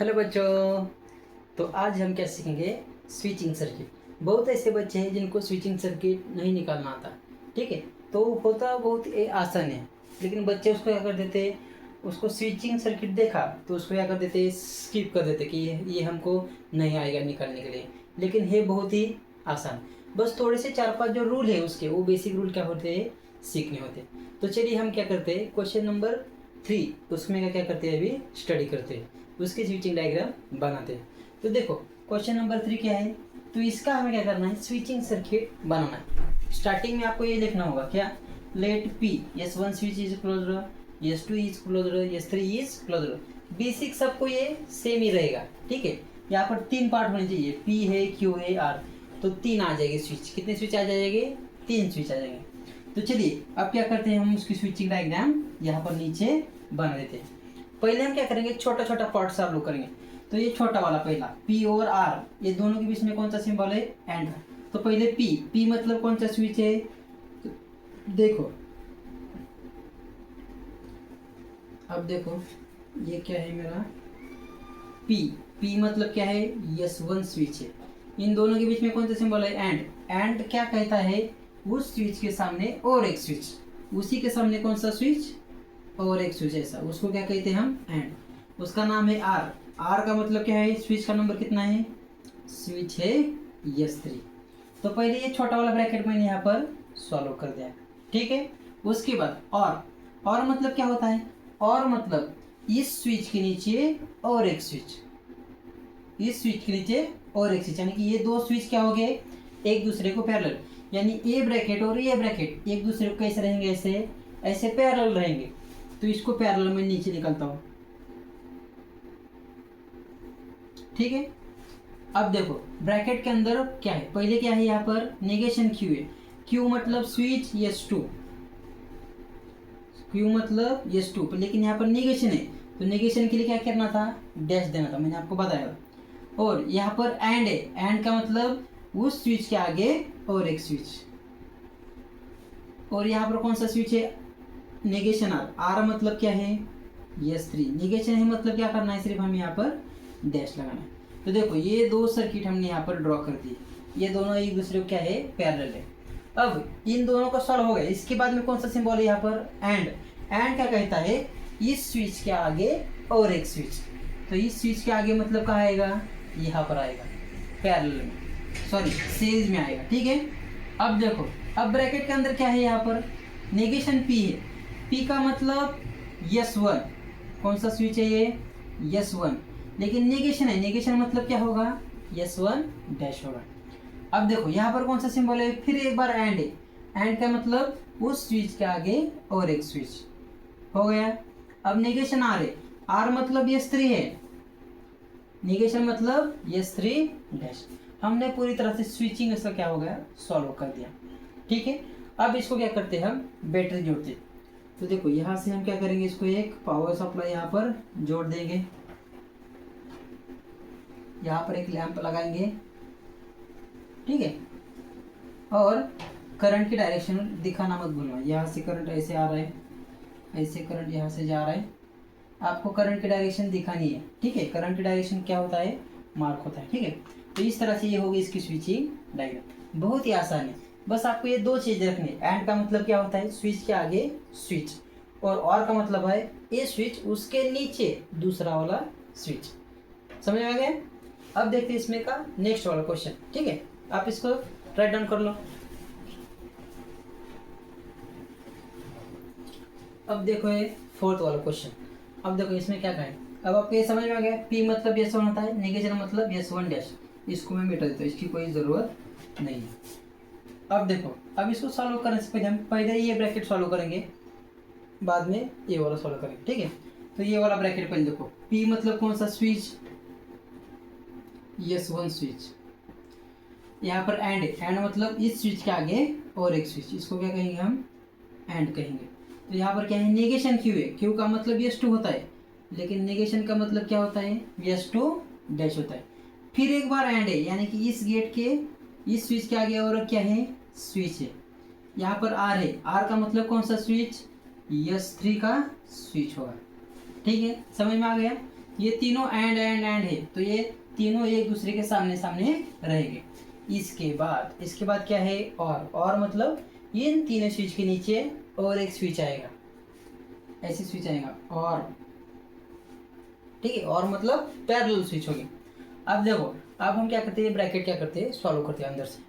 Hello बच्चों। तो आज हम क्या सीखेंगे? Switching circuit. बहुत ऐसे बच्चे हैं जिनको स्विचिंग सर्किट नहीं निकालना आता, ठीक है। तो होता बहुत आसान है, लेकिन बच्चे उसको क्या कर देते हैं, उसको स्विचिंग सर्किट देखा तो उसको क्या कर देते, स्किप कर देते कि ये हमको नहीं आएगा निकालने के लिए। लेकिन है बहुत ही आसान, बस थोड़े से 4-5 जो रूल है उसके, वो बेसिक रूल क्या होते हैं, सीखने होते। तो चलिए हम क्या करते हैं, क्वेश्चन नंबर 3 उसमें क्या करते हैं, अभी स्टडी करते हैं, उसकी स्विचिंग डायग्राम बनाते हैं। तो देखो क्वेश्चन नंबर 3 क्या है, तो इसका हमें क्या करना है, स्विचिंग सर्किट बनाना है। स्टार्टिंग में आपको ये लिखना होगा क्या, let P S1 switch is closed, S2 is closed, S3 is closed. Basic सबको ये सेम ही रहेगा, ठीक है। यहाँ पर 3 पार्ट होने चाहिए, P है, Q है, R। तो 3 आ जाएंगे स्विच। कितने स्विच आ जाएंगे? 3 स्विच आ जाएंगे। तो चलिए अब क्या करते हैं, हम उसकी स्विचिंग डायग्राम यहाँ पर नीचे बना देते हैं। पहले हम क्या करेंगे, छोटा छोटा पार्ट सॉल्व करेंगे। तो ये छोटा वाला पहला P और R, ये दोनों के बीच में कौन सा सिंबल है, एंड। तो पहले P मतलब कौन सा स्विच है, तो देखो अब देखो ये क्या है मेरा P मतलब क्या है, S1 स्विच है। इन दोनों के बीच में कौन सा सिंबल है, एंड क्या कहता है, उस स्विच के सामने और एक स्विच, उसी के सामने कौन सा स्विच और एक स्विच, ऐसा उसको क्या कहते हैं हम, एंड। उसका नाम है आर का मतलब क्या है, स्विच का नंबर कितना है, स्विच है S3। तो पहले ये छोटा वाला ब्रैकेट मैंने यहाँ पर सॉल्व कर दिया, ठीक है। उसके बाद और मतलब क्या होता है, और मतलब इस स्विच के नीचे और एक स्विच, इस स्विच के नीचे और एक स्विच, यानी कि ये दो स्विच क्या हो गए, एक दूसरे को पैरेलल। यानी ए ब्रैकेट और ये ब्रैकेट एक दूसरे को कैसे रहेंगे, ऐसे ऐसे पैरेलल रहेंगे। तो इसको पैरेलल में नीचे निकलता हूं, ठीक है। अब देखो ब्रैकेट के अंदर क्या है, पहले क्या है, यहाँ पर नेगेशन Q है। Q मतलब स्विच S2, Q मतलब S2, लेकिन यहाँ पर नेगेशन है। तो नेगेशन के लिए क्या करना था, डैश देना था, मैंने आपको बताया। और यहाँ पर एंड है, एंड का मतलब उस स्विच के आगे और एक स्विच। और यहाँ पर कौन सा स्विच है, नेगेशन आर मतलब क्या है, S3। नेगेशन है मतलब क्या करना है, सिर्फ हमें यहाँ पर डैश लगाना है। तो देखो ये दो सर्किट हमने यहाँ पर ड्रॉ कर दी, ये दोनों एक दूसरे को क्या है, पैरेलल है। अब इन दोनों का सॉल्व हो गया। इसके बाद में कौन सा सिंबल है यहाँ पर, एंड क्या कहता है, इस स्विच के आगे और एक स्विच। तो इस स्विच के आगे मतलब कहाँ आएगा, यहाँ पर आएगा, पैरेलल में, सॉरी सीरीज में आएगा, ठीक है। अब देखो अब ब्रैकेट के अंदर क्या है, यहाँ पर नेगेशन P है। P का मतलब S1, कौन सा स्विच है ये, S1। लेकिन नेगेशन है, नेगेशन मतलब क्या होगा, S1 डैश होगा। अब देखो यहाँ पर कौन सा सिंबल है, फिर एक बार एंड है। एंड का मतलब उस स्विच के आगे और एक स्विच हो गया। अब नेगेशन आर है, आर मतलब S3 है, नेगेशन मतलब S3 डैश। हमने पूरी तरह से स्विचिंग इसका क्या हो गया, सॉल्व कर दिया, ठीक है। अब इसको क्या करते हैं, हम बैटरी जोड़ते। तो देखो यहाँ से हम क्या करेंगे, इसको एक पावर सप्लाई यहाँ पर जोड़ देंगे, यहाँ पर एक लैंप लगाएंगे, ठीक है। और करंट की डायरेक्शन दिखाना मत भूलना, यहाँ से करंट ऐसे आ रहा है, ऐसे करंट यहाँ से जा रहा है, आपको करंट की डायरेक्शन दिखानी है, ठीक है। करंट की डायरेक्शन क्या होता है, मार्क होता है, ठीक है। तो इस तरह से ये होगी इसकी स्विचिंग डायग्राम, बहुत ही आसान है। बस आपको ये दो चीज़ रखनी है, एंड का मतलब क्या होता है, स्विच के आगे स्विच, और का मतलब है ये स्विच उसके नीचे दूसरा वाला स्विच। समझ में आ गया। अब देखते हैं इसमें का नेक्स्ट वाला क्वेश्चन, ठीक है। आप इसको राइट डाउन कर लो। अब देखो ये 4th वाला क्वेश्चन। अब देखो इसमें क्या कहें, अब आपको ये समझ में आ गया, P मतलब S1 होता है, नेगेशन मतलब S1 डैश। इसको मैं मिटा देता हूँ, इसकी कोई ज़रूरत नहीं है। अब देखो अब इसको सॉल्व करने से पहले हम पहले ये ब्रैकेट सॉल्व करेंगे, बाद में ये वाला सॉल्व करेंगे, ठीक है। तो ये वाला ब्रैकेट पहले देखो, P मतलब कौन सा स्विच, S1 स्विच। यहाँ पर एंड मतलब इस स्विच के आगे और एक स्विच, इसको क्या कहेंगे हम, एंड कहेंगे। तो यहाँ पर क्या है, नेगेशन Q है, Q का मतलब S2 होता है, लेकिन नेगेशन का मतलब क्या होता है, S2 डैश होता है। फिर एक बार एंड है, यानी कि इस गेट के इस स्विच के आगे और क्या है, स्विच है। यहाँ पर R है, R का मतलब कौन सा स्विच, S3 का स्विच होगा, ठीक है। समझ में आ गया। ये तीनों एंड एंड एंड है, तो ये तीनों एक दूसरे के सामने सामने रहेंगे। इसके बाद क्या है, और मतलब ये इन तीनों स्विच के नीचे और एक स्विच आएगा, ऐसे स्विच आएगा, और ठीक है, और मतलब पैरेलल स्विच होगी। अब देखो, अब हम क्या करते हैं, ब्रैकेट क्या करते हैं, सॉल्व करते हैं अंदर से।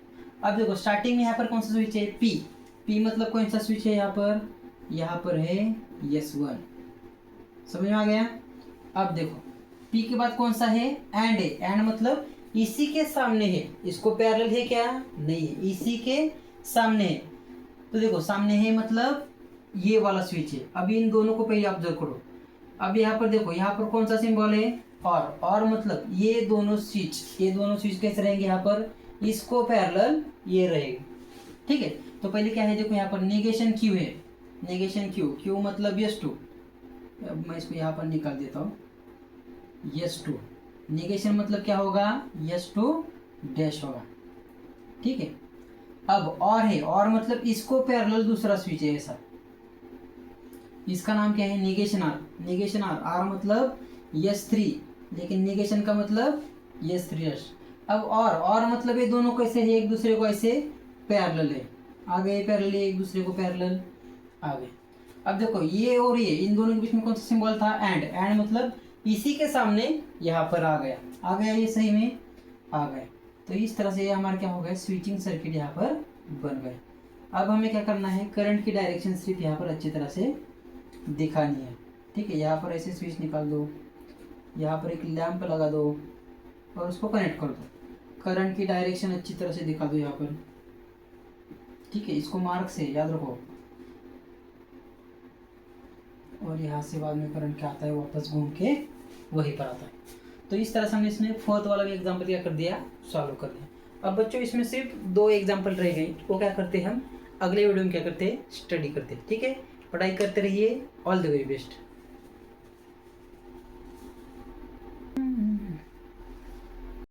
अब देखो स्टार्टिंग में यहाँ पर कौन सा स्विच है, पी मतलब कौन सा स्विच है, यहाँ पर है S1, समझ में आ गया। अब देखो पी के बाद कौन सा है, एंड है, एंड मतलब इसी के सामने है, इसको पैरेलल है क्या, नहीं है, इसी के सामने है। तो देखो सामने है मतलब ये वाला स्विच है। अभी इन दोनों को पहले ऑब्जर्व करो। अब यहाँ पर देखो, यहाँ पर कौन सा सिंबल है, और मतलब ये दोनों स्विच कैसे रहेंगे, यहाँ पर इसको पैरेलल ये रहेगी, ठीक है। तो पहले क्या है, देखो यहाँ पर नेगेशन क्यू है, नेगेशन क्यू मतलब S2। अब मैं इसको यहाँ पर निकाल देता हूँ, S2 नेगेशन मतलब क्या होगा, S2 डैश होगा, ठीक है। अब और है, और मतलब इसको पैरेलल दूसरा स्विच है ऐसा, इसका नाम क्या है, नेगेशन आर मतलब S3, लेकिन नेगेशन का मतलब S3। अब और मतलब ये दोनों कैसे है, एक दूसरे को ऐसे पैरेलल है, आ गए पैरेलल, एक दूसरे को पैरेलल आ गए। अब देखो ये और ये, इन दोनों के बीच में कौन सा सिंबल था, एंड मतलब इसी के सामने यहाँ पर आ गया, ये सही में आ गए। तो इस तरह से हमारा क्या हो गया, स्विचिंग सर्किट यहाँ पर बन गए। अब हमें क्या करना है, करंट की डायरेक्शन सिर्फ यहाँ पर अच्छी तरह से दिखानी है, ठीक है। यहाँ पर ऐसे स्विच निकाल दो, यहाँ पर एक लैंप लगा दो और उसको कनेक्ट कर दो। करंट की डायरेक्शन अच्छी तरह से दिखा दो यहाँ पर, ठीक है। इसको मार्क से याद रखो, और यहाँ से बाद में करंट क्या आता है, वापस घूम के वहीं पर आता है। तो इस तरह से हमने इसमें फोर्थ वाला भी एग्जाम्पल क्या कर दिया, सॉल्व कर दिया। अब बच्चों इसमें सिर्फ 2 एग्जाम्पल रह गए, वो क्या करते हैं हम अगले वीडियो में क्या करते हैं, स्टडी करते हैं, ठीक है। पढ़ाई करते रहिए, ऑल द वेरी बेस्ट।